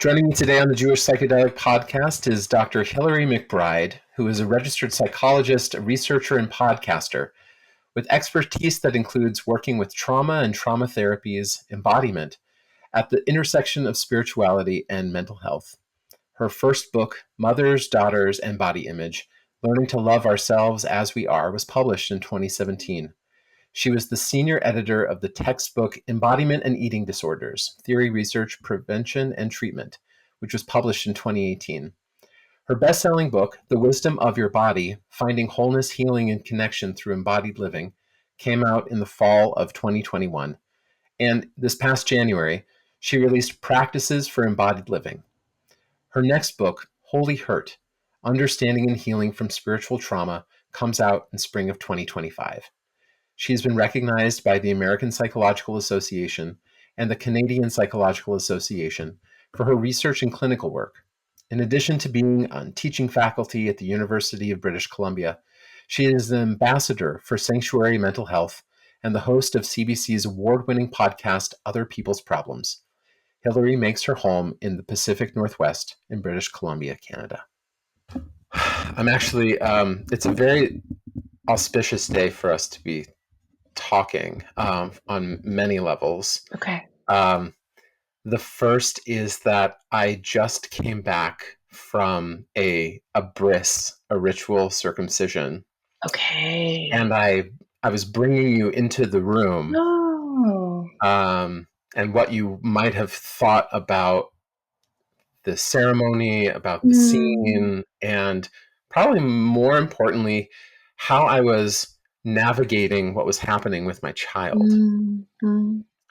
Joining me today on the Jewish Psychedelic Podcast is Dr. Hillary McBride, who is a registered psychologist, a researcher, and podcaster with expertise that includes working with trauma and trauma therapies, embodiment, at the intersection of spirituality and mental health. Her first book, Mothers, Daughters, and Body Image, Learning to Love Ourselves as We Are, was published in 2017. She was the senior editor of the textbook Embodiment and Eating Disorders, Theory, Research, Prevention, and Treatment, which was published in 2018. Her best-selling book, The Wisdom of Your Body, Finding Wholeness, Healing, and Connection Through Embodied Living, came out in the fall of 2021. And this past January, she released Practices for Embodied Living. Her next book, Holy Hurt, Understanding and Healing from Spiritual Trauma, comes out in spring of 2025. She has been recognized by the American Psychological Association and the Canadian Psychological Association for her research and clinical work. In addition to being on teaching faculty at the University of British Columbia, she is the ambassador for Sanctuary Mental Health and the host of CBC's award-winning podcast, Other People's Problems. Hillary makes her home in the Pacific Northwest in British Columbia, Canada. I'm actually, it's a very auspicious day for us to be talking on many levels. Okay. The first is that I just came back from a bris, a ritual circumcision. Okay. And I was bringing you into the room. Oh. And what you might have thought about the ceremony, about the scene, and probably more importantly, how I was navigating what was happening with my child.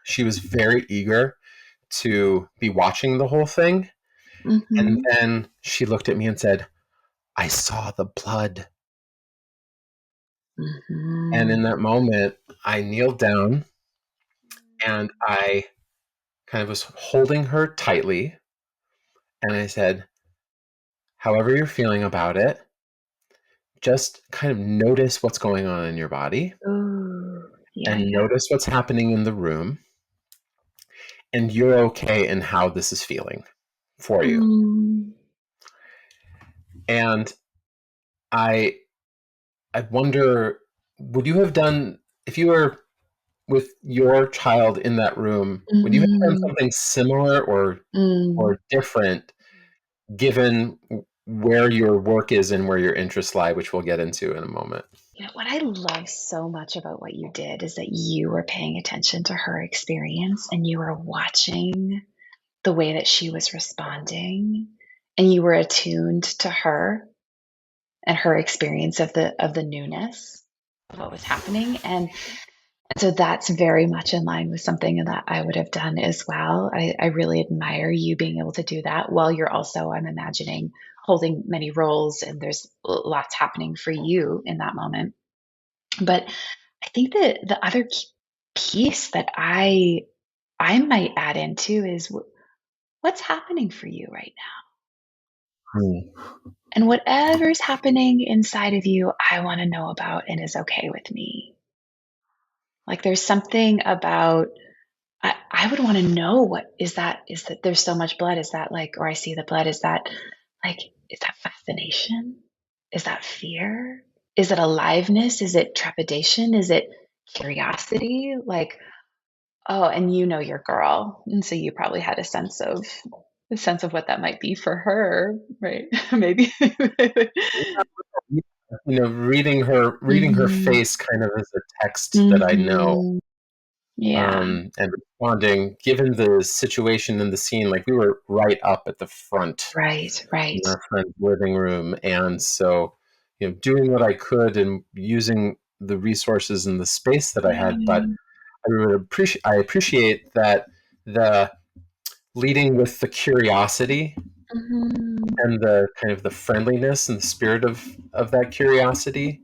She was very eager to be watching the whole thing. And then she looked at me and said, I saw the blood. And in that moment, I kneeled down and I kind of was holding her tightly. And I said, however you're feeling about it, just kind of notice what's going on in your body. And notice what's happening in the room. And you're okay in how this is feeling for you. And I wonder, would you have done, if you were with your child in that room, would you have done something similar or different, given where your work is and where your interests lie, which we'll get into in a moment? You know, what I love so much about what you did is that you were paying attention to her experience and you were watching the way that she was responding, and you were attuned to her and her experience of the newness of what was happening. And so that's very much in line with something that I would have done as well. I really admire you being able to do that while you're also, I'm imagining, holding many roles, and there's lots happening for you in that moment. But I think that the other piece that I might add into is what's happening for you right now. And whatever's happening inside of you, I want to know about and is okay with me. Like there's something about, I would want to know what is that there's so much blood. Is that like, or I see the blood, is that fascination? Is that fear? Is it aliveness? Is it trepidation? Is it curiosity? Like, oh, and you know your girl. And so you probably had a sense of what that might be for her, right? Maybe. Reading her face kind of as a text that I know. Yeah. And responding, given the situation in the scene, like we were right up at the front. Right. In our friend's living room. And so, doing what I could and using the resources and the space that I had, but I appreciate that the leading with the curiosity and the kind of the friendliness and the spirit of that curiosity,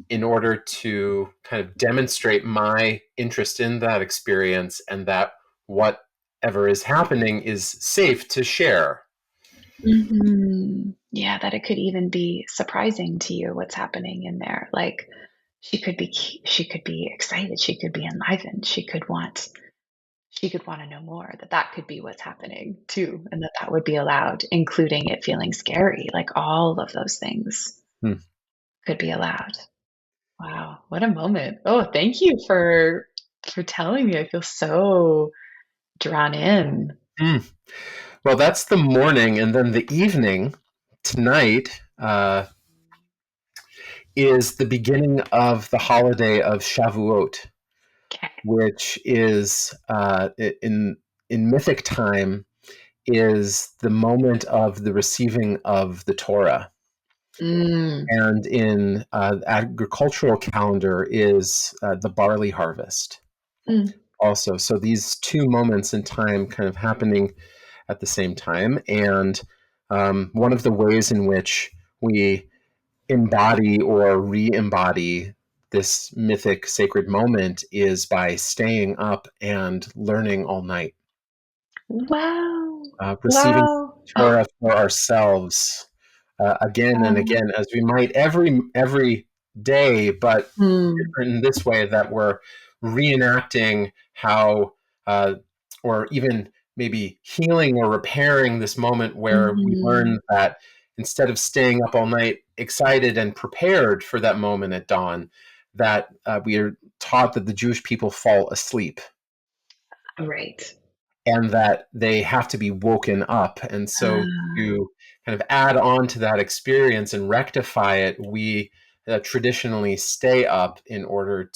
in order to kind of demonstrate my interest in that experience and that whatever is happening is safe to share. Yeah, that it could even be surprising to you what's happening in there. Like she could be excited, she could be enlivened, she could want she could want to know more, that that could be what's happening too, and that that would be allowed, including it feeling scary. Like all of those things Hmm. could be allowed. Wow, what a moment. Oh, thank you for telling me. I feel so drawn in. Hmm. Well, that's the morning, and then the evening tonight is the beginning of the holiday of Shavuot, Okay. which is in mythic time is the moment of the receiving of the Torah, Mm, and in agricultural calendar is the barley harvest. mm, Also, so these two moments in time kind of happening at the same time, and one of the ways in which we embody or re-embody this mythic sacred moment is by staying up and learning all night, wow. receiving Wow. Oh, Torah for ourselves again and wow. again, as we might every day, but Mm, different in this way, that we're reenacting how, uh, or even maybe healing or repairing this moment where we mhm. learn that instead of staying up all night excited and prepared for that moment at dawn, that we are taught that the Jewish people fall asleep Right. and that they have to be woken up. And so Ah, to kind of add on to that experience and rectify it, we traditionally stay up in order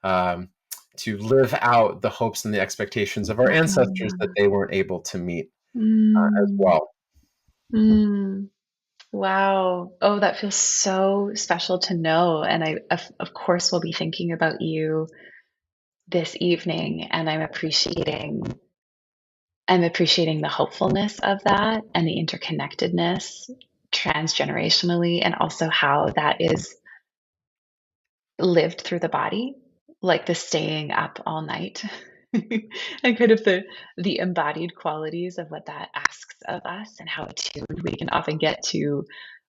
um, to live out the hopes and the expectations of our ancestors that ah. they weren't able to meet as Mm, well. mm. Wow. Oh, that feels so special to know. And I, of course, will be thinking about you this evening, and I'm appreciating the hopefulness of that and the interconnectedness transgenerationally, and also how that is lived through the body, like the staying up all night, and kind of the embodied qualities of what that asks of us, and how attuned we can often get to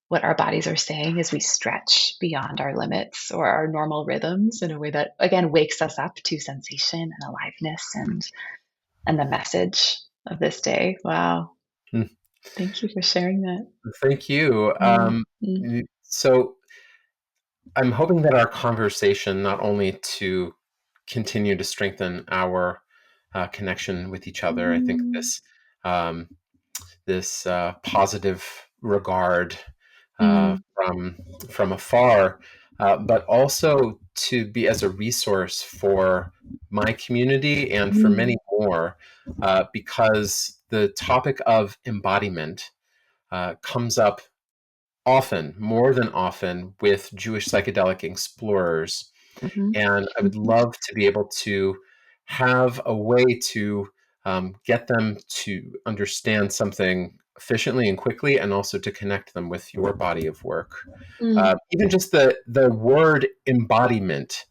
what our bodies are saying as we stretch beyond our limits or our normal rhythms in a way that again wakes us up to sensation and aliveness and the message of this day. Wow. Mm, Thank you for sharing that. thank you. Mm, mm, So I'm hoping that our conversation not only to continue to strengthen our connection with each other. I think mm, um, this positive regard mm, from afar, but also to be as a resource for my community and for many mm, more, because the topic of embodiment comes up often, more than often, with Jewish psychedelic explorers, mhm, and I would mhm, love to be able to have a way to get them to understand something efficiently and quickly, and also to connect them with your body of work. mm, Even just the word embodiment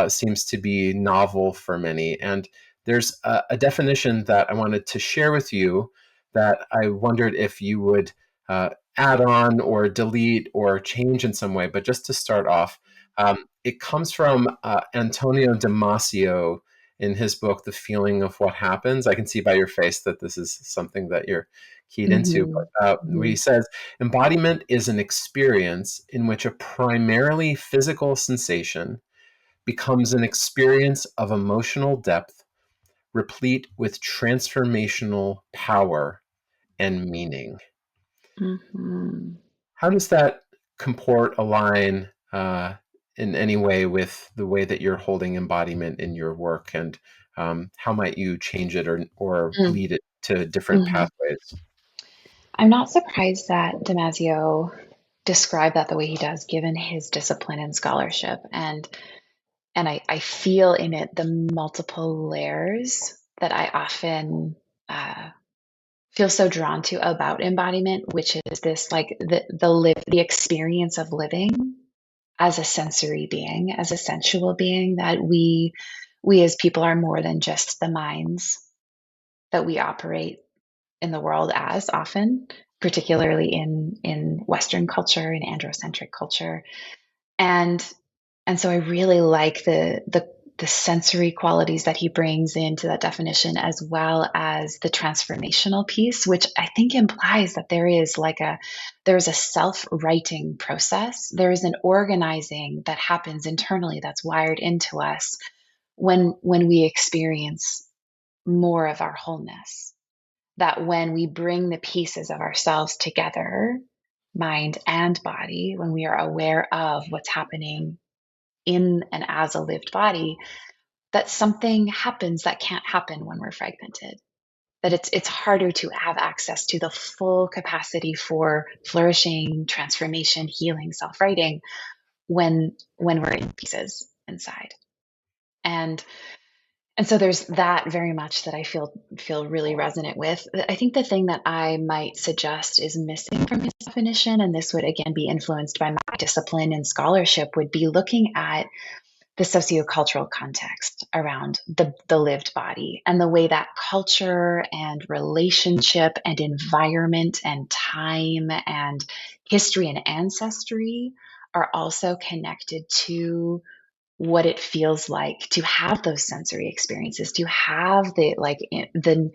seems to be novel for many, and there's a definition that I wanted to share with you that I wondered if you would uh, add on or delete or change in some way. But just to start off, it comes from Antonio Damasio in his book, The Feeling of What Happens. I can see by your face that this is something that you're keyed into. mhm, But he mhm, says, embodiment is an experience in which a primarily physical sensation becomes an experience of emotional depth, replete with transformational power and meaning. mhm. How does that comport, align in any way with the way that you're holding embodiment in your work, and how might you change it or Mm, lead it to different mhm. pathways? I'm not surprised that Damasio described that the way he does, given his discipline and scholarship, and I feel in it the multiple layers that I often uh, feel so drawn to about embodiment, which is this like the experience of living as a sensory being, as a sensual being, that we as people are more than just the minds that we operate in the world as often, particularly in Western culture, in androcentric culture. And and so I really like the the sensory qualities that he brings into that definition, as well as the transformational piece, which I think implies that there's a self-writing process. There is an organizing that happens internally that's wired into us when we experience more of our wholeness. That when we bring the pieces of ourselves together, mind and body, when we are aware of what's happening in and as a lived body, that something happens that can't happen when we're fragmented. That it's harder to have access to the full capacity for flourishing, transformation, healing, self-writing when we're in pieces inside. And so there's that very much that I feel really resonant with. I think the thing that I might suggest is missing from his definition, and this would again be influenced by my discipline and scholarship, would be looking at the sociocultural context around the lived body and the way that culture and relationship and environment and time and history and ancestry are also connected to what it feels like to have those sensory experiences, to have the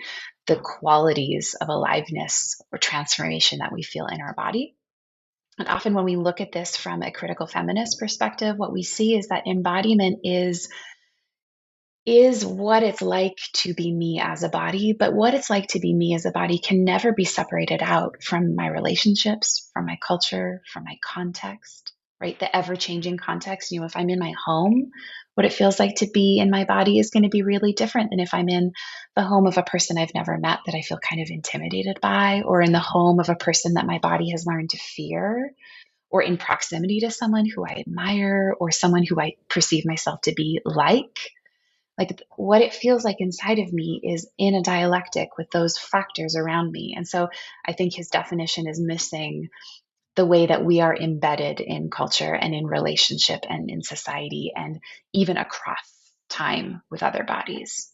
qualities of aliveness or transformation that we feel in our body. And often when we look at this from a critical feminist perspective, what we see is that embodiment is what it's like to be me as a body, but what it's like to be me as a body can never be separated out from my relationships, from my culture, from my context, right? The ever-changing context. If I'm in my home, what it feels like to be in my body is going to be really different than if I'm in the home of a person I've never met that I feel kind of intimidated by, or in the home of a person that my body has learned to fear, or in proximity to someone who I admire, or someone who I perceive myself to be like what it feels like inside of me is in a dialectic with those factors around me. And so I think his definition is missing the way that we are embedded in culture and in relationship and in society and even across time with other bodies.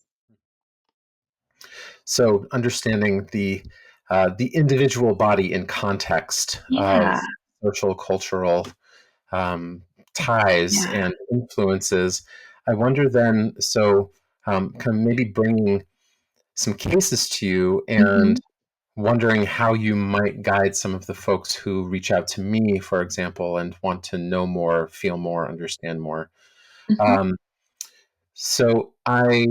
So understanding the individual body in context of Yeah. social, cultural ties Yeah. and influences. I wonder then, so kind of maybe bringing some cases to you and Mm-hmm. wondering how you might guide some of the folks who reach out to me, for example, and want to know more, feel more, understand more. Mm-hmm. Um, so I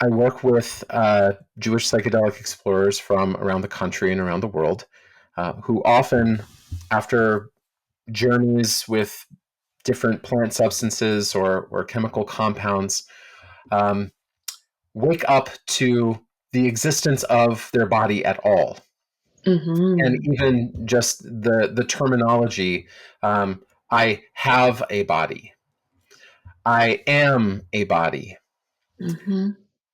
work with Jewish psychedelic explorers from around the country and around the world, who often, after journeys with different plant substances or chemical compounds, um, wake up to the existence of their body at all. And Mm-hmm. even just the terminology, I have a body, I am a body, Mm-hmm.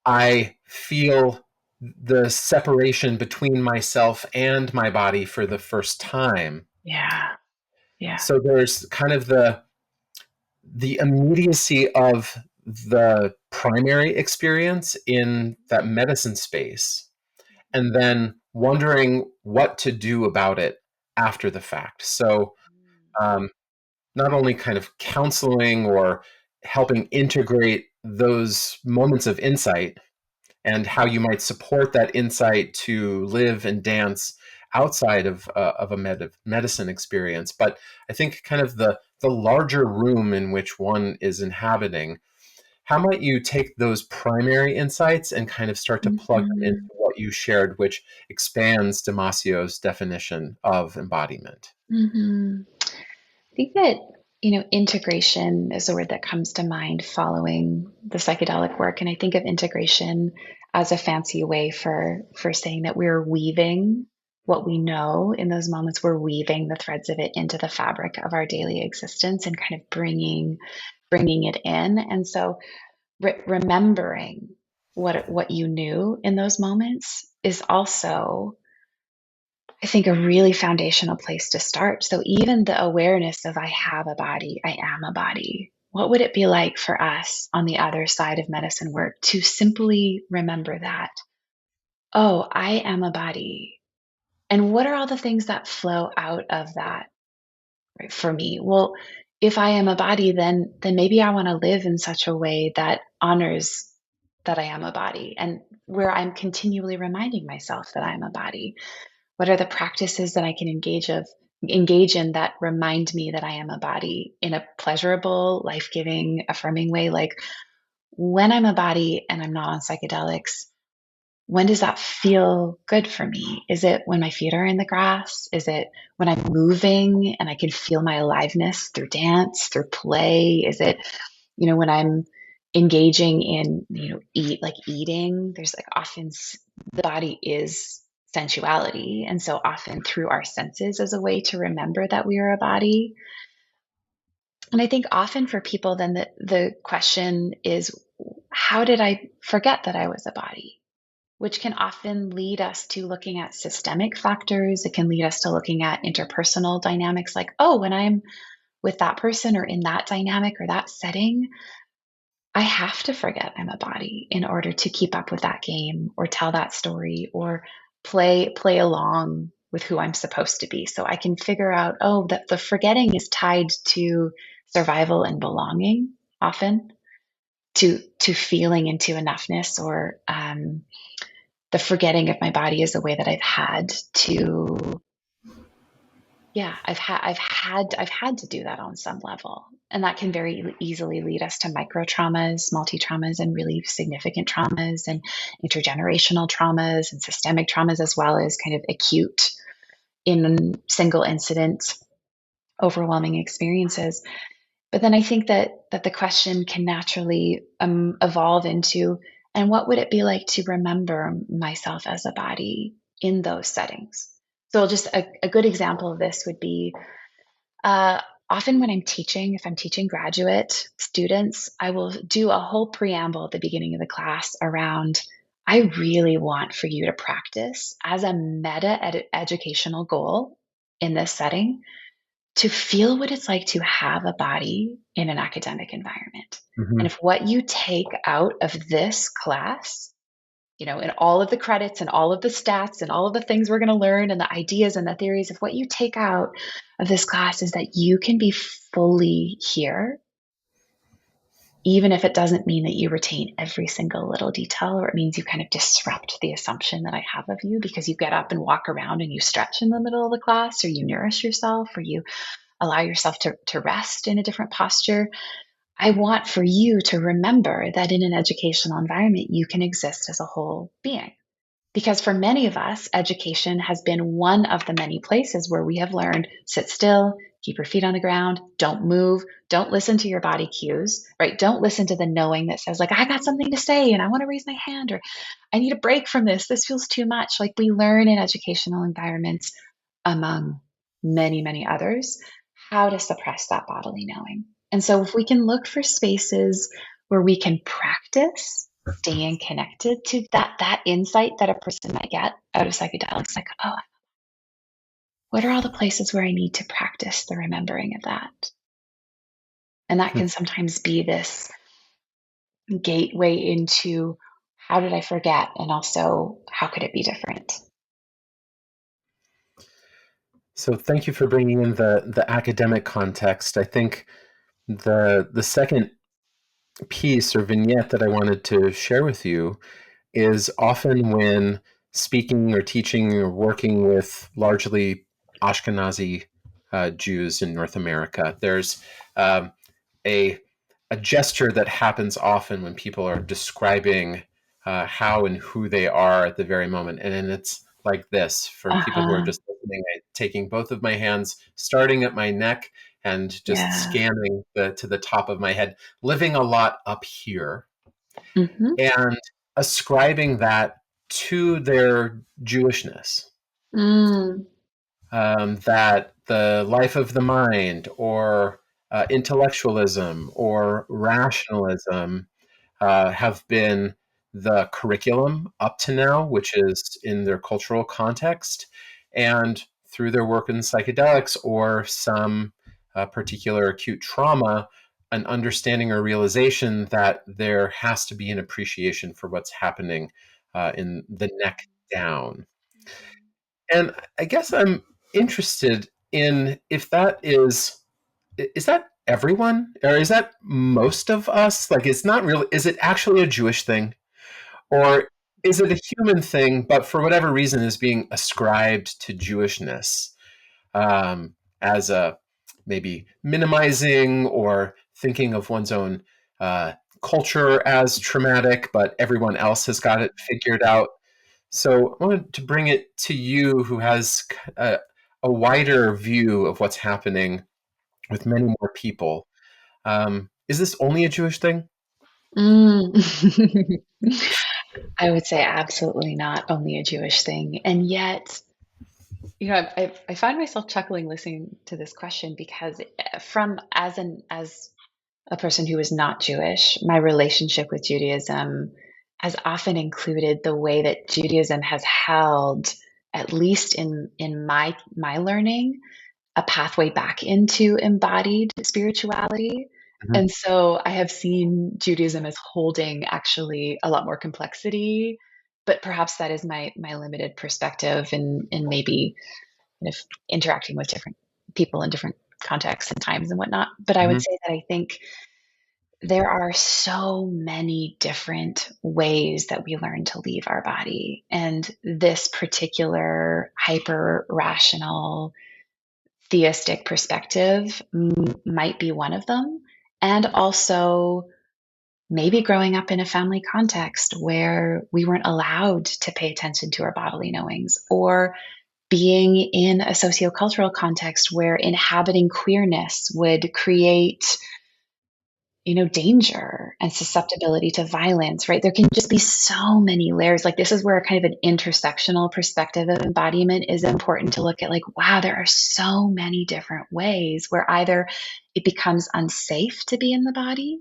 I feel the separation between myself and my body for the first time. Yeah. Yeah. So there's kind of the immediacy of the primary experience in that medicine space, and then wondering what to do about it after the fact. So um, not only kind of counseling or helping integrate those moments of insight and how you might support that insight to live and dance outside of a medicine experience. But I think kind of the larger room in which one is inhabiting, how might you take those primary insights and kind of start to plug them into Mm-hmm. what you shared, which expands Damasio's definition of embodiment? Mm-hmm. I think that, integration is a word that comes to mind following the psychedelic work. And I think of integration as a fancy way for saying that we're weaving what we know in those moments. We're weaving the threads of it into the fabric of our daily existence and kind of bringing it in. And so remembering what you knew in those moments is also, I think, a really foundational place to start. So even the awareness of I have a body, I am a body. What would it be like for us on the other side of medicine work to simply remember that? Oh, I am a body. And what are all the things that flow out of that, right, for me? Well, if I am a body, then maybe I want to live in such a way that honors that I am a body, and where I'm continually reminding myself that I am a body. What are the practices that I can engage in that remind me that I am a body in a pleasurable, life-giving, affirming way? Like, when I'm a body and I'm not on psychedelics, when does that feel good for me? Is it when my feet are in the grass? Is it when I'm moving and I can feel my aliveness through dance, through play? Is it, when I'm engaging in, eating? There's like often the body is sensuality. And so often through our senses as a way to remember that we are a body. And I think often for people, then the question is, how did I forget that I was a body? Which can often lead us to looking at systemic factors. It can lead us to looking at interpersonal dynamics like, oh, when I'm with that person or in that dynamic or that setting, I have to forget I'm a body in order to keep up with that game or tell that story or play along with who I'm supposed to be. So I can figure out, oh, that the forgetting is tied to survival and belonging often, to feeling into enoughness, or the forgetting of my body is a way that I've had to, yeah, I've had to do that on some level. And that can very easily lead us to micro traumas, multi traumas, and really significant traumas, and intergenerational traumas and systemic traumas, as well as kind of acute in single incident overwhelming experiences. But then I think that the question can naturally evolve into, and what would it be like to remember myself as a body in those settings? So just a good example of this would be, uh, often when I'm teaching, if I'm teaching graduate students, I will do a whole preamble at the beginning of the class around, I really want for you to practice as a educational goal in this setting, to feel what it's like to have a body in an academic environment. Mm-hmm. And if what you take out of this class, and all of the credits and all of the stats and all of the things we're going to learn and the ideas and the theories, if what you take out of this class is that you can be fully here, even if it doesn't mean that you retain every single little detail, or it means you kind of disrupt the assumption that I have of you because you get up and walk around and you stretch in the middle of the class, or you nourish yourself, or you allow yourself to rest in a different posture. I want for you to remember that in an educational environment, you can exist as a whole being. Because for many of us, education has been one of the many places where we have learned, sit still, keep your feet on the ground, don't move, don't listen to your body cues, right? Don't listen to the knowing that says, like, I got something to say and I want to raise my hand, or I need a break from this. This feels too much. Like, we learn in educational environments, among many, many others, how to suppress that bodily knowing. And so if we can look for spaces where we can practice staying connected to that insight that a person might get out of psychedelics, like, oh, what are all the places where I need to practice the remembering of that? And that can sometimes be this gateway into, how did I forget? And also, how could it be different? So thank you for bringing in the academic context. I think the second piece or vignette that I wanted to share with you is often when speaking or teaching or working with largely Ashkenazi Jews in North America. There's um, a a gesture that happens often when people are describing how and who they are at the very moment, and then it's like this for people who are Uh-huh. just listening. Taking both of my hands, starting at my neck, and just Yeah. scanning to the top of my head, living a lot up here, Mm-hmm. and ascribing that to their Jewishness. Mm. That the life of the mind, or intellectualism, or rationalism have been the curriculum up to now, which is in their cultural context, and through their work in psychedelics or some particular acute trauma, an understanding or realization that there has to be an appreciation for what's happening in the neck down. And I guess I'm interested in if that is that everyone, or is that most of us? Like, it's not really, is it actually a Jewish thing? Or is it a human thing, but for whatever reason is being ascribed to Jewishness, as a maybe minimizing or thinking of one's own culture as traumatic, but everyone else has got it figured out. So I wanted to bring it to you, who has a wider view of what's happening with many more people. Is this only a Jewish thing? Mm. I would say absolutely not only a Jewish thing. And yet, I find myself chuckling listening to this question because from as a person who is not Jewish, my relationship with Judaism has often included the way that Judaism has held, at least in my learning, a pathway back into embodied spirituality. Mhm. And so I have seen Judaism as holding actually a lot more complexity, but perhaps that is my limited perspective and maybe kind of interacting with different people in different contexts and times and whatnot. But I would Mhm. say that I think there are so many different ways that we learn to leave our body. And this particular hyper rational theistic perspective might be one of them. And also, maybe growing up in a family context where we weren't allowed to pay attention to our bodily knowings, or being in a sociocultural context where inhabiting queerness would create danger and susceptibility to violence, right? There can just be so many layers. Like, this is where kind of an intersectional perspective of embodiment is important to look at. Like, wow, there are so many different ways where either it becomes unsafe to be in the body,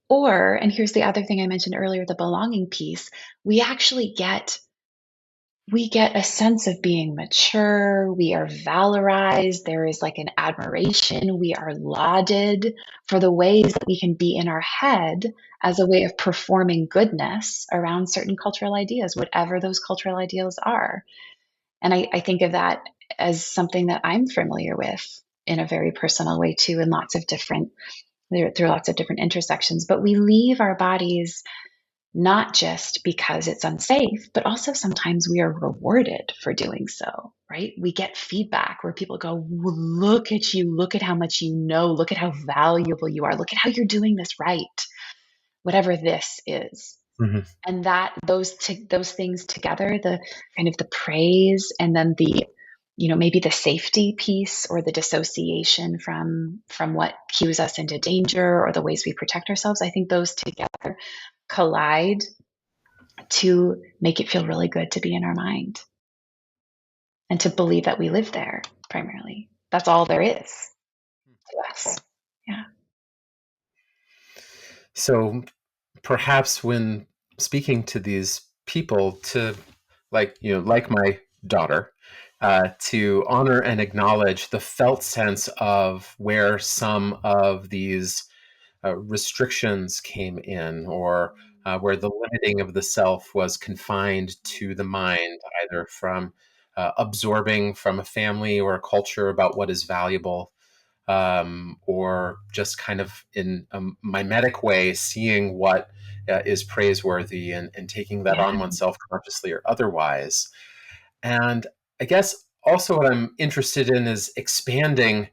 or, and here's the other thing I mentioned earlier, the belonging piece, we actually get a sense of being mature. We are valorized. There is like an admiration. We are lauded for the ways that we can be in our head as a way of performing goodness around certain cultural ideas, whatever those cultural ideals are. And I think of that as something that I'm familiar with in a very personal way too, in lots of different, through lots of different intersections. But we leave our bodies not just because it's unsafe, but also sometimes we are rewarded for doing so, right? We get feedback where people go, "Well, look at you, look at how much you know, look at how valuable you are, look at how you're doing this right," whatever this is. Mhm. And that those things together, the kind of the praise and then the maybe the safety piece or the dissociation from what cues us into danger or the ways we protect ourselves, I think those together collide to make it feel really good to be in our mind and to believe that we live there primarily. That's all there is to us. Yeah. So perhaps when speaking to these people, to like my daughter, to honor and acknowledge the felt sense of where some of these restrictions came in, or where the limiting of the self was confined to the mind, either from absorbing from a family or a culture about what is valuable, or just kind of in a mimetic way, seeing what is praiseworthy, and taking that Yeah. on oneself consciously or otherwise. And I guess also what I'm interested in is expanding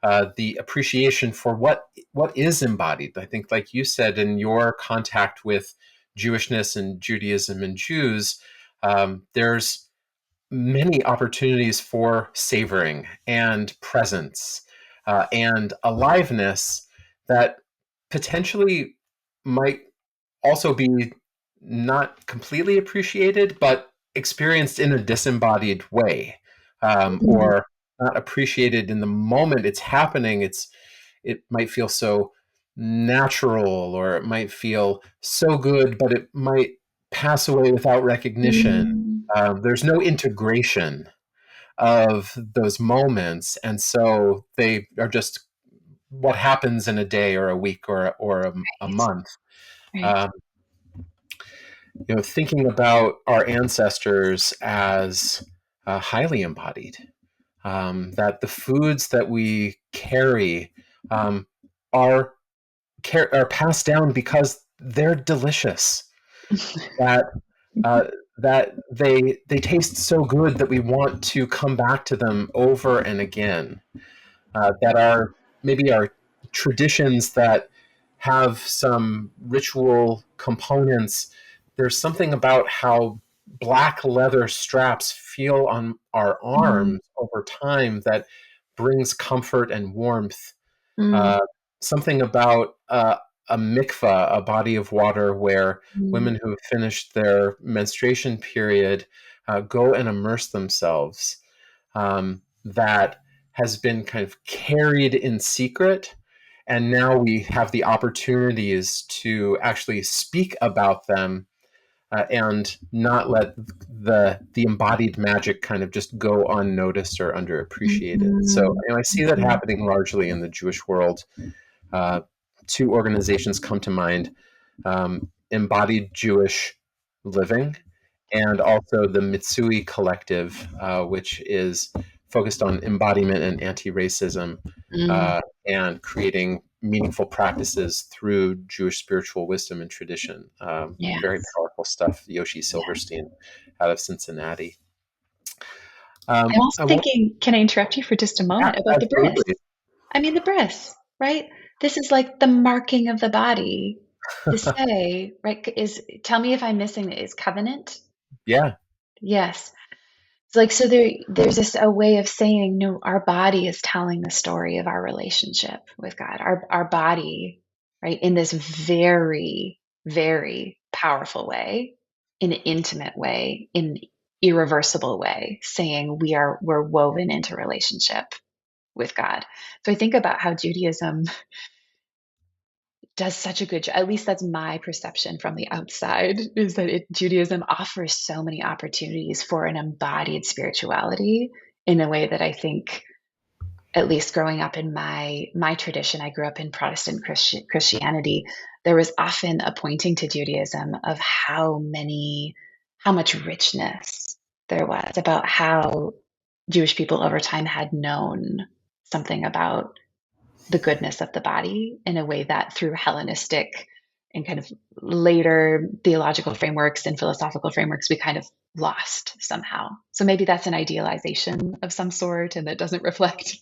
the appreciation for what is embodied. I think, like you said, in your contact with Jewishness and Judaism and Jews, there's many opportunities for savoring and presence, and aliveness that potentially might also be not completely appreciated, but experienced in a disembodied way, Mm. or not appreciated in the moment it's happening. It might feel so natural, or it might feel so good, but it might pass away without recognition. Mm. There's no integration of those moments, and so they are just what happens in a day or a week or a Right. month. Right. Um, Thinking about our ancestors as highly embodied, that the foods that we carry, um, are are passed down because they're delicious. That uh, that they taste so good that we want to come back to them over and again. That are maybe our traditions that have some ritual components. There's something about how black leather straps feel on our arms over time that brings comfort and warmth. Mm, Uh, Something about a mikvah, a body of water where mm, women who have finished their menstruation period go and immerse themselves. That has been kind of carried in secret. And now we have the opportunities to actually speak about them and not let the embodied magic kind of just go unnoticed or underappreciated. So mm, I see that mhm, happening largely in the Jewish world. Uh, Two organizations come to mind: Embodied Jewish Living, and also the Mitsui Collective, which is focused on embodiment and anti-racism, mm. uh, and creating meaningful practices through Jewish spiritual wisdom and tradition. Very Yes. powerful stuff. Yoshi Yeah. Silverstein out of Cincinnati. I'm also I won't, thinking, can I interrupt you for just a yeah, moment about the bris? absolutely. I mean, the bris, right? This is like the marking of the body to say, right? Tell me if I'm missing it. Is covenant? Yeah. Yes. It's like, so there's this a way of saying, no, our body is telling the story of our relationship with God. Our body, right, in this very, very powerful way, in an intimate way, in an irreversible way, saying we're woven into relationship with God. So I think about how Judaism does such a good job. At least that's my perception from the outside, is that Judaism offers so many opportunities for an embodied spirituality in a way that I think, at least growing up in my tradition, I grew up in Protestant Christianity. There was often a pointing to Judaism of how much richness there was about how Jewish people over time had known something about the goodness of the body in a way that through Hellenistic and kind of later theological frameworks and philosophical frameworks, we kind of lost somehow. So maybe that's an idealization of some sort and that doesn't reflect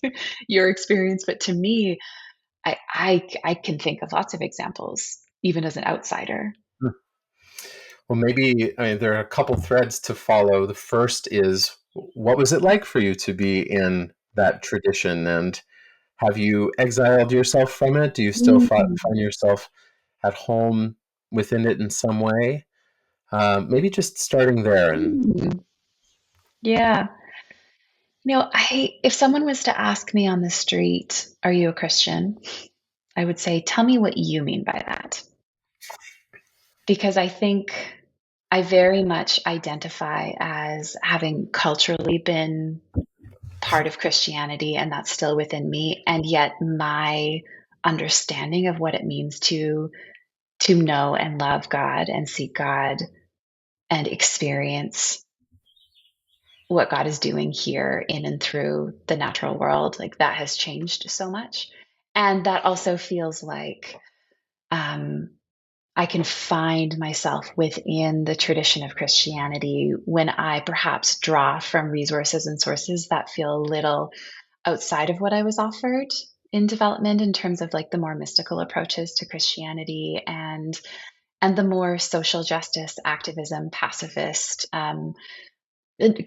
your experience. But to me, I can think of lots of examples, even as an outsider. Well, maybe there are a couple threads to follow. The first is, what was it like for you to be in that tradition? And have you exiled yourself from it? Do you still Mm, find yourself at home within it in some way? Maybe just starting there. And mm, yeah. If someone was to ask me on the street, "Are you a Christian?" I would say, "Tell me what you mean by that." Because I think I very much identify as having culturally been part of Christianity, and that's still within me. And yet, my understanding of what it means to know and love God and seek God and experience what God is doing here in and through the natural world, like that has changed so much. And that also feels like um, I can find myself within the tradition of Christianity when I perhaps draw from resources and sources that feel a little outside of what I was offered in development in terms of like the more mystical approaches to Christianity and the more social justice, activism, pacifist,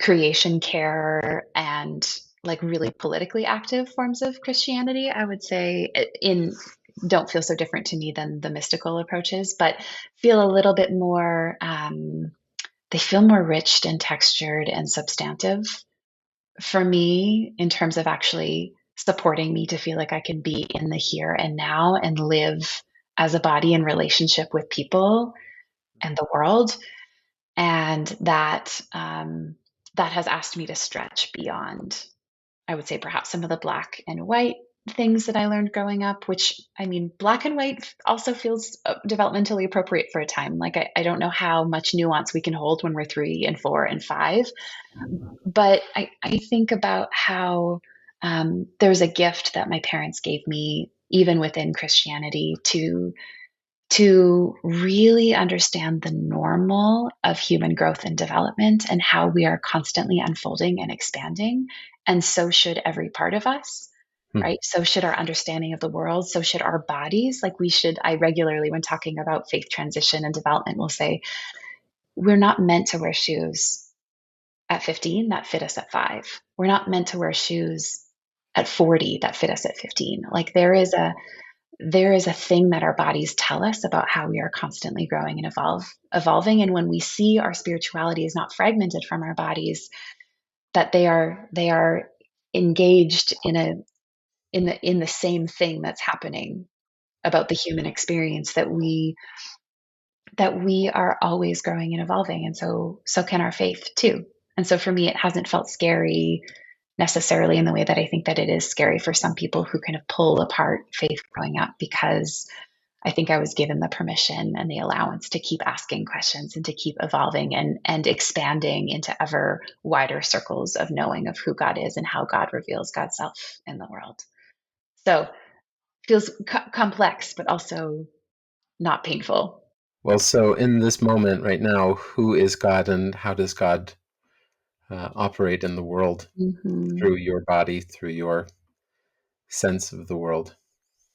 creation care, and like really politically active forms of Christianity. I would say in don't feel so different to me than the mystical approaches, but feel a little bit more, they feel more rich and textured and substantive for me in terms of actually supporting me to feel like I can be in the here and now and live as a body in relationship with people and the world. And that has asked me to stretch beyond, I would say, perhaps some of the black and white things that I learned growing up, which I mean, black and white also feels developmentally appropriate for a time. Like, I don't know how much nuance we can hold when we're 3 and 4 and 5. But I think about how there's a gift that my parents gave me even within Christianity, to really understand the normal of human growth and development and how we are constantly unfolding and expanding. And so should every part of us, Hmm. right? So should our understanding of the world. So should our bodies. Like I regularly, when talking about faith transition and development, will say, we're not meant to wear shoes at 15 that fit us at 5. We're not meant to wear shoes at 40 that fit us at 15. Like there is a thing that our bodies tell us about how we are constantly growing and evolving. And when we see our spirituality is not fragmented from our bodies, that they are engaged in the same thing that's happening about the human experience, that we are always growing and evolving. And so can our faith too. And so for me, it hasn't felt scary necessarily in the way that I think that it is scary for some people who kind of pull apart faith growing up, because I think I was given the permission and the allowance to keep asking questions and to keep evolving and expanding into ever wider circles of knowing of who God is and how God reveals God's self in the world. So it feels complex, but also not painful. Well, so in this moment right now, who is God and how does God operate in the world Mm-hmm. through your body, through your sense of the world?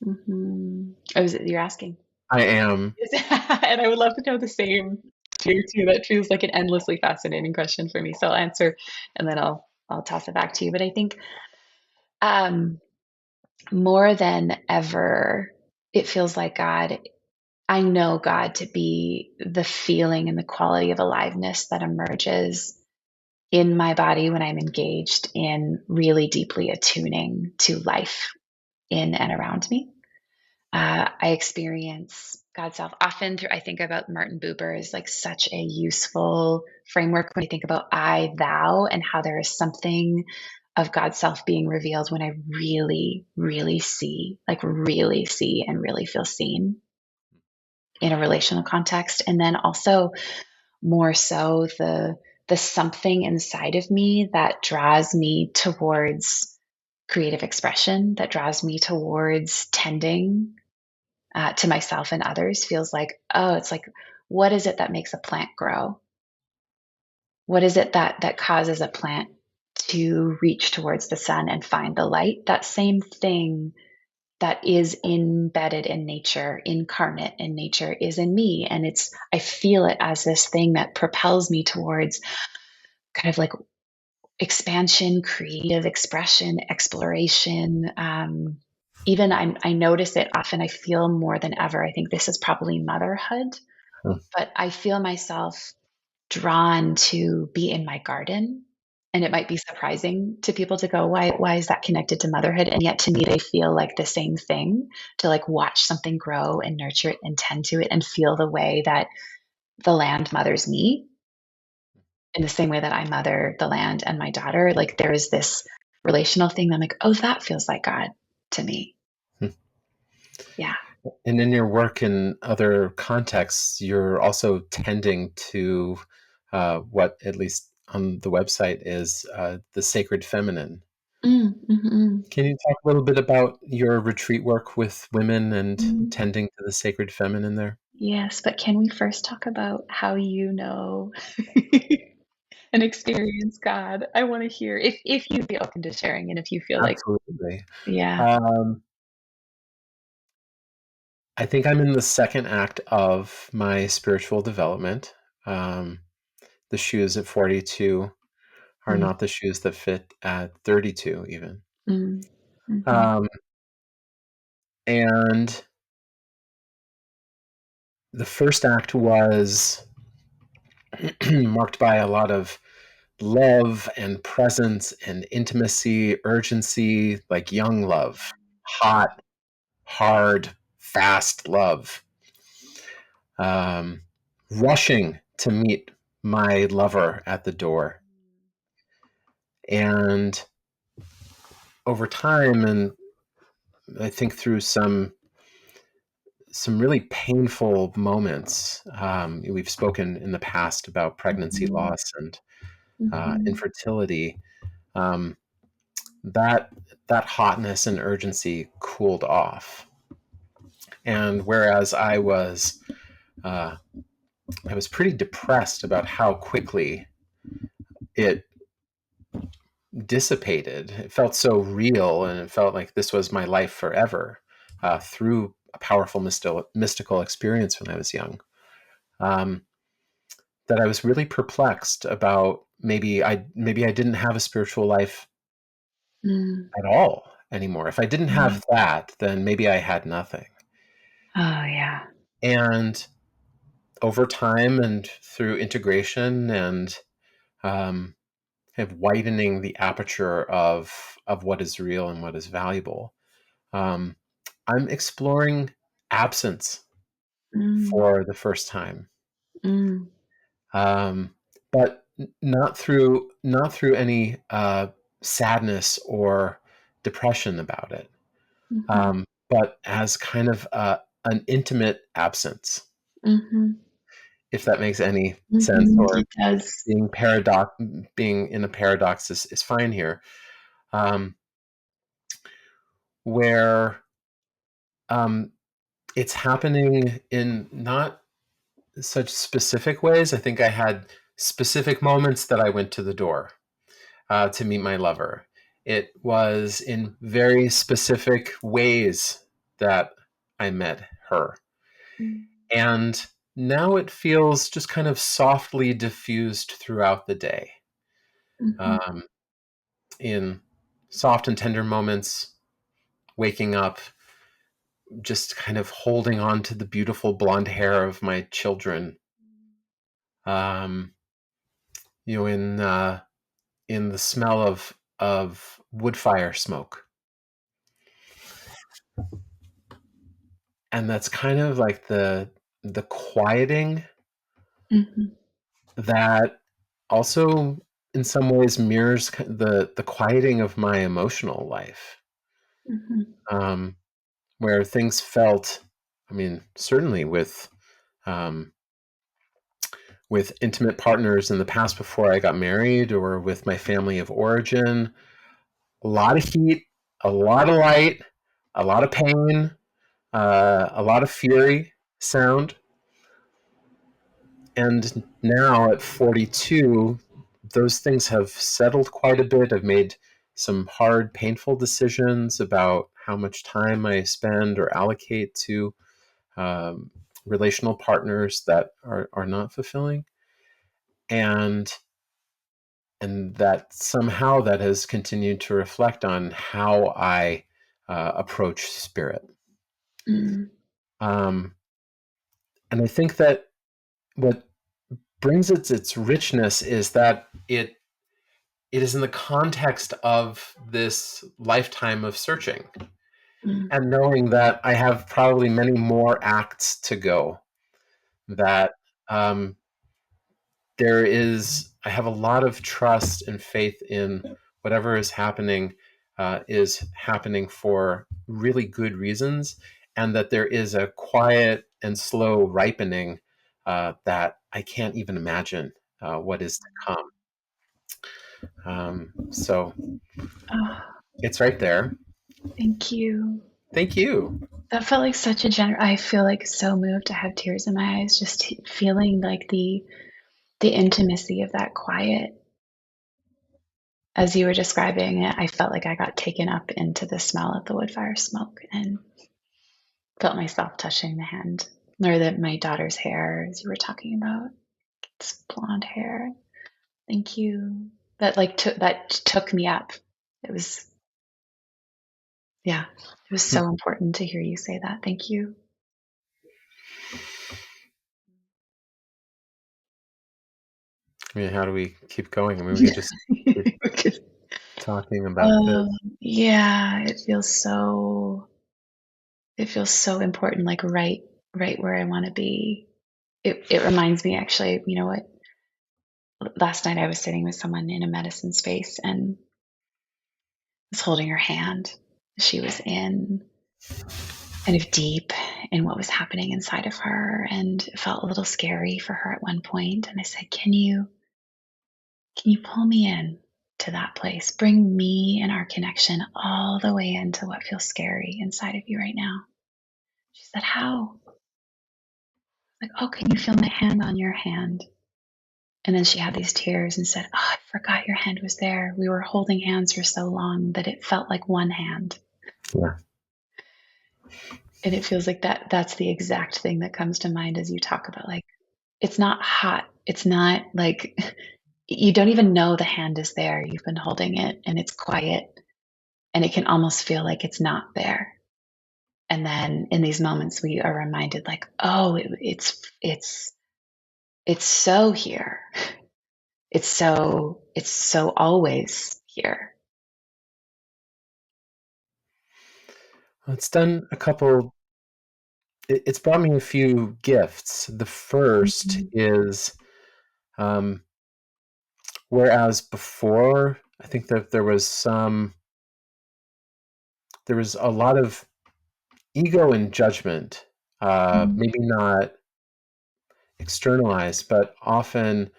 Mm-hmm. Oh, is it you're asking? I am. And I would love to know the same too. That feels like an endlessly fascinating question for me. So I'll answer, and then I'll toss it back to you. But I think um, more than ever, it feels like God. I know God to be the feeling and the quality of aliveness that emerges in my body when I'm engaged in really deeply attuning to life in and around me. I experience God's self often through, I think about Martin Buber as like such a useful framework when I think about I, thou, and how there is something of God's self being revealed when I really, really see, like really see and really feel seen in a relational context. And then also more so the something inside of me that draws me towards creative expression, that draws me towards tending to myself and others, feels like, oh, it's like, what is it that makes a plant grow? What is it that causes a plant to reach towards the sun and find the light? That same thing that is embedded in nature, incarnate in nature, is in me. And I feel it as this thing that propels me towards kind of like expansion, creative expression, exploration. Even I notice it often, I feel more than ever. I think this is probably motherhood, Hmm. but I feel myself drawn to be in my garden. And it might be surprising to people to go, why is that connected to motherhood? And yet to me, they feel like the same thing, to like watch something grow and nurture it and tend to it and feel the way that the land mothers me in the same way that I mother the land and my daughter. Like there is this relational thing that I'm like, oh, that feels like God to me. Hmm. Yeah. And in your work in other contexts, you're also tending to what, at least on the website, is the sacred feminine. Mm-hmm. Can you talk a little bit about your retreat work with women and Mm. tending to the sacred feminine there? Yes, but can we first talk about how you know and experience God? I want to hear if you'd be open to sharing and if you feel like, Absolutely. yeah. Um, I think I'm in the second act of my spiritual development. Um, the shoes at 42 are Mm, not the shoes that fit at 32 even. mm, mhm, Um, and the first act was marked by a lot of love and presence and intimacy, urgency, like young love, hot, hard, fast love, um, rushing to meet my lover at the door. And over time, and I think through some really painful moments. We've spoken in the past about pregnancy mhm, loss and mhm, infertility. Um, that hotness and urgency cooled off. And whereas uh, I was pretty depressed about how quickly it dissipated. It felt so real, and it felt like this was my life forever, through a powerful mystical experience when I was young. Um, that I was really perplexed about maybe I didn't have a spiritual life Mm. at all anymore. If I didn't Mm. have that, then maybe I had nothing. Oh, yeah. And over time and through integration and um, kind of widening the aperture of what is real and what is valuable, um, I'm exploring absence Mm. for the first time, Mm. um, but not through any sadness or depression about it, Mhm. but as kind of an intimate absence, Mhm. if that makes any sense. Mhm. Or It does. being in a paradox is fine here, um, where um, it's happening in not such specific ways. I think I had specific moments that I went to the door to meet my lover. It was in very specific ways that I met her. Mm. And now it feels just kind of softly diffused throughout the day, Mhm. um, in soft and tender moments, waking up, just kind of holding on to the beautiful blonde hair of my children, um, in the smell of wood fire smoke. And that's kind of like the quieting Mhm. that also in some ways mirrors the quieting of my emotional life, Mhm. um, where things felt, I mean, certainly um, with intimate partners in the past before I got married, or with my family of origin, a lot of heat, a lot of light, a lot of pain, a lot of fury sound. And now at 42, those things have settled quite a bit. I've made some hard, painful decisions about how much time I spend or allocate to um, relational partners that are not fulfilling. And that somehow that has continued to reflect on how I approach spirit. Mm. Um, and I think that what brings its richness is that it is in the context of this lifetime of searching Mm. and knowing that I have probably many more acts to go. That um, I have a lot of trust and faith in whatever is happening for really good reasons, and that there is a quiet and slow ripening that I can't even imagine what is to come. So Oh, it's right there. thank you. Thank you. That felt like such a I feel like so moved. I have tears in my eyes just feeling like the intimacy of that quiet. As you were describing it, I felt like I got taken up into the smell of the wood fire smoke and felt myself touching the hand or my daughter's hair as you were talking about. It's blonde hair. Thank you. That took me up. It was, yeah, it was so important to hear you say that. Thank you. I mean, how do we keep going? I mean, we could just keep talking about this. Um, yeah, it feels so important, like right where I want to be. It reminds me actually, you know what? Last night I was sitting with someone in a medicine space and was holding her hand. She was in kind of deep in what was happening inside of her, and it felt a little scary for her at one point. And I said, can you pull me in? to that place. Bring me and our connection all the way into what feels scary inside of you right now. She said, how? Like, oh, can you feel my hand on your hand? And then she had these tears and said, oh, I forgot your hand was there. We were holding hands for so long that it felt like one hand. Yeah. And it feels like that's the exact thing that comes to mind as you talk about, like, it's not hot. It's not like you don't even know the hand is there. You've been holding it and it's quiet and it can almost feel like it's not there. And then in these moments we are reminded, like, oh, it's so here. It's so always here. Well, it's done a couple, it's brought me a few gifts. The first Mhm. is, um, whereas before, I think that there was a lot of ego and judgment, Mhm. maybe not externalized, but often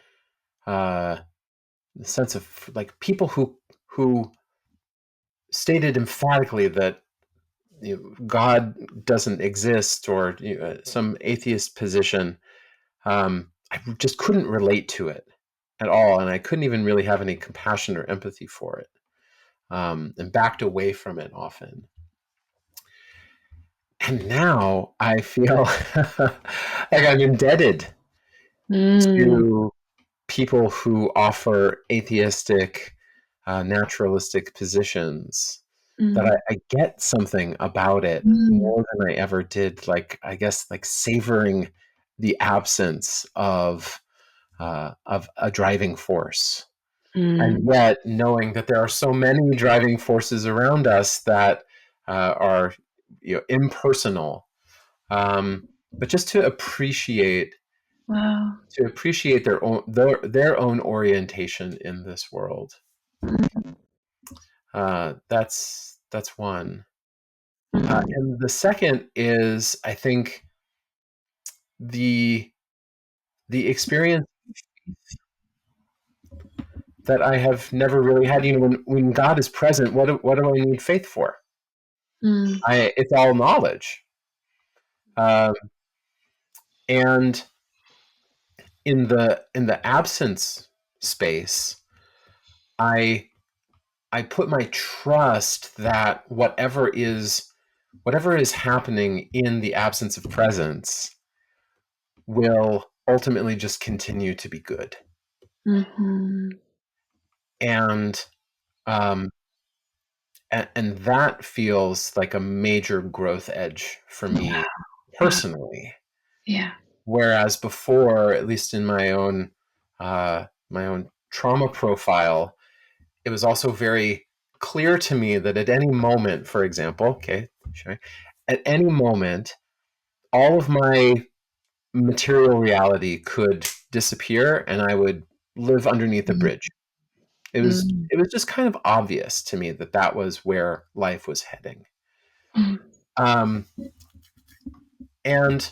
uh, the sense of like people who stated emphatically that God doesn't exist, or some atheist position. I just couldn't relate to it at all, and I couldn't even really have any compassion or empathy for it, and backed away from it often. And now I feel like I'm indebted Mm, to people who offer atheistic, naturalistic positions, that mm, I get something about it mm, more than I ever did, like, I guess, like savoring the absence of a driving force. And mm. yet knowing that there are so many driving forces around us that are impersonal, but just Wow. to appreciate their own orientation in this world. Mm, That's one. mm, And the second is, I think, the the experience that I have never really had. When God is present, what do I need faith for? mm, It's all knowledge. Um, and in the absence space, I I put my trust that whatever is happening in the absence of presence will ultimately just continue to be good. mhm. And um, and that feels like a major growth edge for Wow. me Yeah. personally. Yeah. Whereas before, at least in my own trauma profile, it was also very clear to me that at any moment, for example, okay, sure, at any moment, all of my material reality could disappear and I would live underneath a Mm, bridge. It was mm, it was just kind of obvious to me that that was where life was heading. mm. Um, and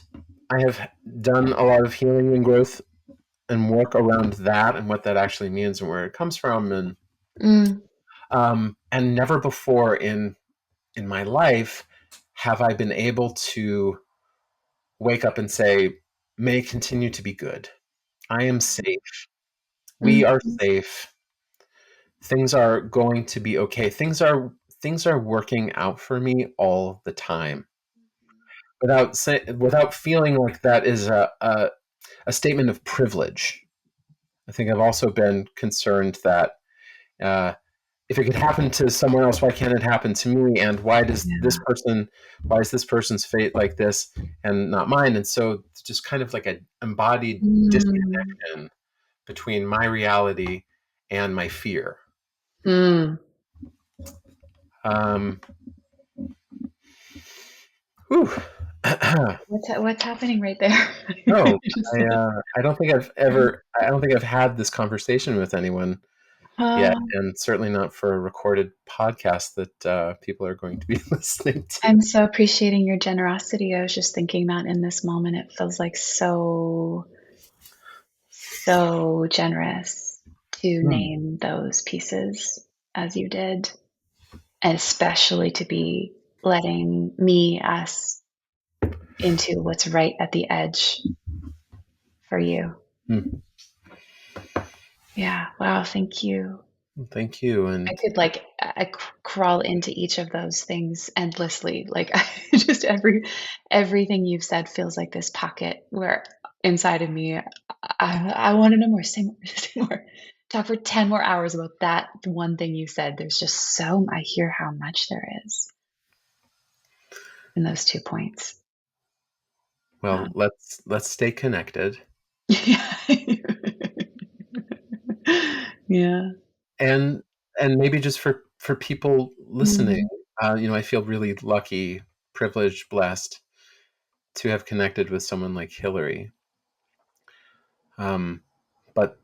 I have done a lot of healing and growth and work around that and what that actually means and where it comes from, Mm, and never before in my life have I been able to wake up and say, may continue to be good. I am safe. We are mhm, safe. Things are going to be okay. Things are working out for me all the time, without feeling like that is a statement of privilege. I think I've also been concerned that, uh, if it could happen to someone else, why can't it happen to me? And yeah. why is this person's fate like this and not mine? And so it's just kind of like an embodied Mm, disconnection between my reality and my fear. mm. Um, whew. What's happening right there? No, Just I like, I don't think I've ever I don't think I've had this conversation with anyone yet, oh, and certainly not for a recorded podcast that people are going to be listening to. I'm so appreciating your generosity. I was just thinking that in this moment, it feels like so, so generous to Hmm. name those pieces as you did, and especially to be letting us into what's right at the edge for you. Hmm. Yeah. Wow. Thank you. Thank you. I And could crawl into each of those things endlessly. Like just everything you've said feels like this pocket where inside of me, I want to know more. Say more. Say more. Talk for 10 more hours about that one thing you said. There's just I hear how much there is in those 2 points. well, let's stay connected. Yeah. Yeah. And maybe just for people listening, Mhm. I feel really lucky, privileged, blessed to have connected with someone like Hillary. But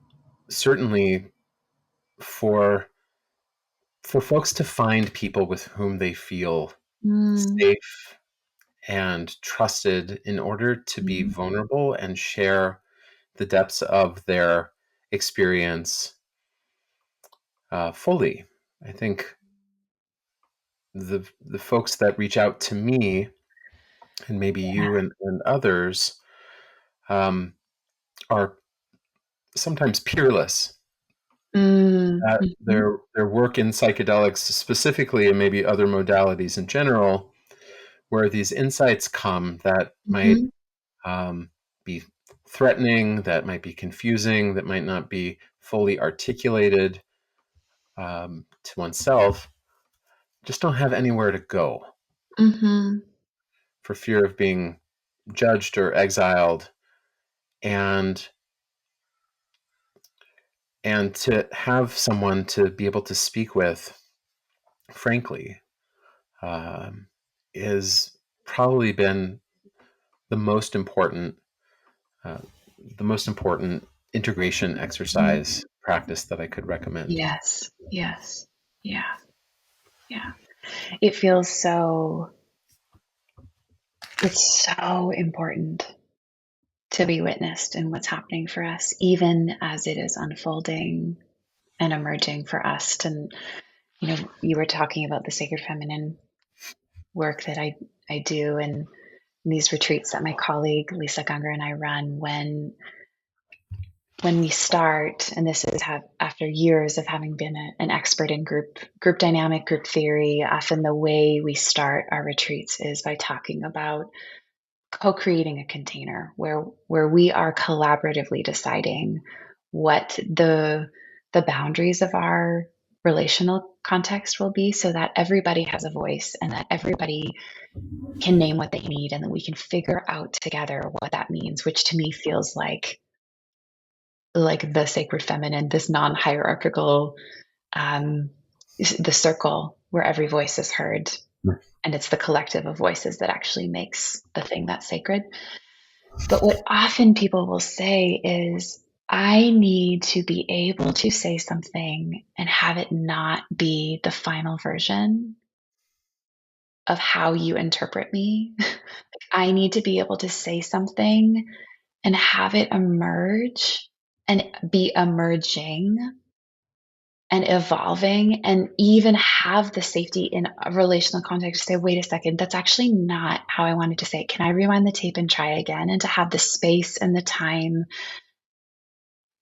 certainly for folks to find people with whom they feel Mm. safe and trusted in order to be Mhm. vulnerable and share the depths of their experience fully. I think the folks that reach out to me, and maybe you and others, um, are sometimes peerless. Mm. That Mhm. their work in psychedelics specifically, and maybe other modalities in general, where these insights come that might Mhm. be threatening, that might be confusing, that might not be fully articulated to oneself, just don't have anywhere to go Mhm. for fear of being judged or exiled. And to have someone to be able to speak with, frankly, um, is probably been the most important, uh, integration Mhm. exercise practice that I could recommend. Yes. Yes. Yeah. Yeah. It feels it's so important to be witnessed in what's happening for us, even as it is unfolding and emerging for us. And, you were talking about the sacred feminine work that I do and these retreats that my colleague Lisa Gunger and I run when we start, and this is after years of having been an expert in group dynamic, group theory. Often the way we start our retreats is by talking about co-creating a container where we are collaboratively deciding what the boundaries of our relational context will be, so that everybody has a voice and that everybody can name what they need, and that we can figure out together what that means, which to me feels like the sacred feminine, this non-hierarchical, um, the circle where every voice is heard, and it's the collective of voices that actually makes the thing that's sacred. But what often people will say is, I need to be able to say something and have it not be the final version of how you interpret me. I need to be able to say something and have it emerge and be emerging and evolving, and even have the safety in a relational context to say, wait a second, that's actually not how I wanted to say it. Can I rewind the tape and try again? And to have the space and the time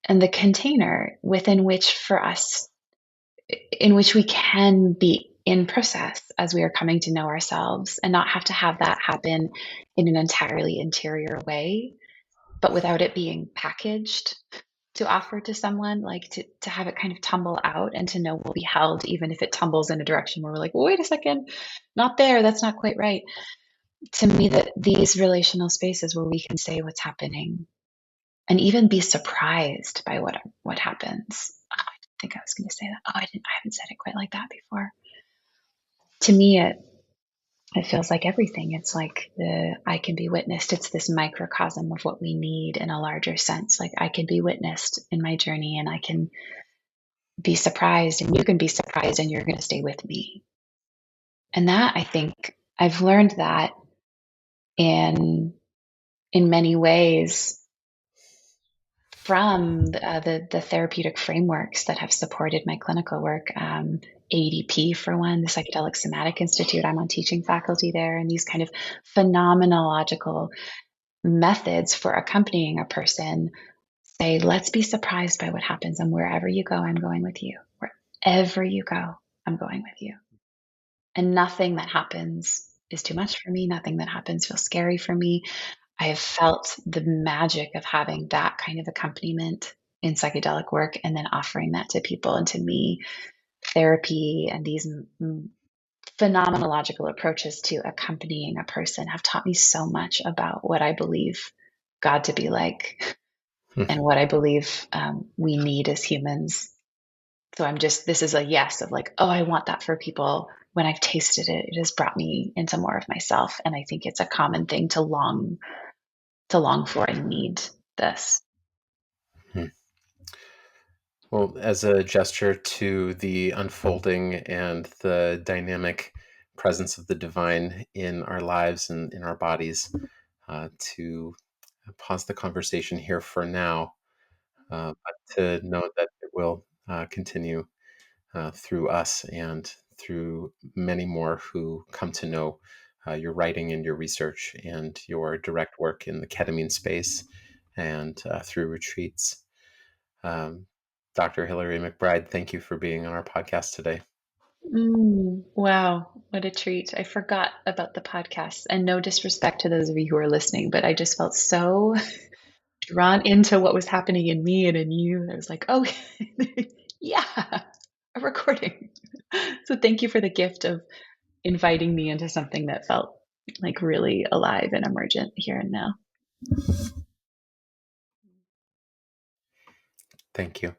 and the container within which for us, in which we can be in process as we are coming to know ourselves, and not have to have that happen in an entirely interior way, but without it being packaged to offer to someone, like to have it kind of tumble out and to know we'll be held, even if it tumbles in a direction where we're like, well, wait a second, not there, that's not quite right. To me, that these relational spaces where we can say what's happening and even be surprised by what happens. Oh, I didn't think I was going to say that. Oh, I haven't said it quite like that before. To me, it feels like everything. It's like the I can be witnessed. It's this microcosm of what we need in a larger sense. Like I can be witnessed in my journey, and I can be surprised, and you can be surprised, and you're going to stay with me. And that, I think I've learned that in many ways from the therapeutic frameworks that have supported my clinical work. ADP, for one, the Psychedelic Somatic Institute. I'm on teaching faculty there, and these kind of phenomenological methods for accompanying a person say, let's be surprised by what happens. And wherever you go, I'm going with you. Wherever you go, I'm going with you. And nothing that happens is too much for me. Nothing that happens feels scary for me. I have felt the magic of having that kind of accompaniment in psychedelic work and then offering that to people. And to me, therapy and these phenomenological approaches to accompanying a person have taught me so much about what I believe God to be like and what I believe we need as humans. So this is a yes of like, oh, I want that for people. When I've tasted it, it has brought me into more of myself. And I think it's a common thing to long for and need this. Well, as a gesture to the unfolding and the dynamic presence of the divine in our lives and in our bodies, to pause the conversation here for now, but to know that it will continue through us and through many more who come to know your writing and your research and your direct work in the ketamine space and through retreats. Um, Dr. Hillary McBride, thank you for being on our podcast today. Wow, what a treat. I forgot about the podcast, and no disrespect to those of you who are listening, but I just felt so drawn into what was happening in me and in you. I was like, oh, yeah, a recording. So thank you for the gift of inviting me into something that felt like really alive and emergent here and now. Thank you.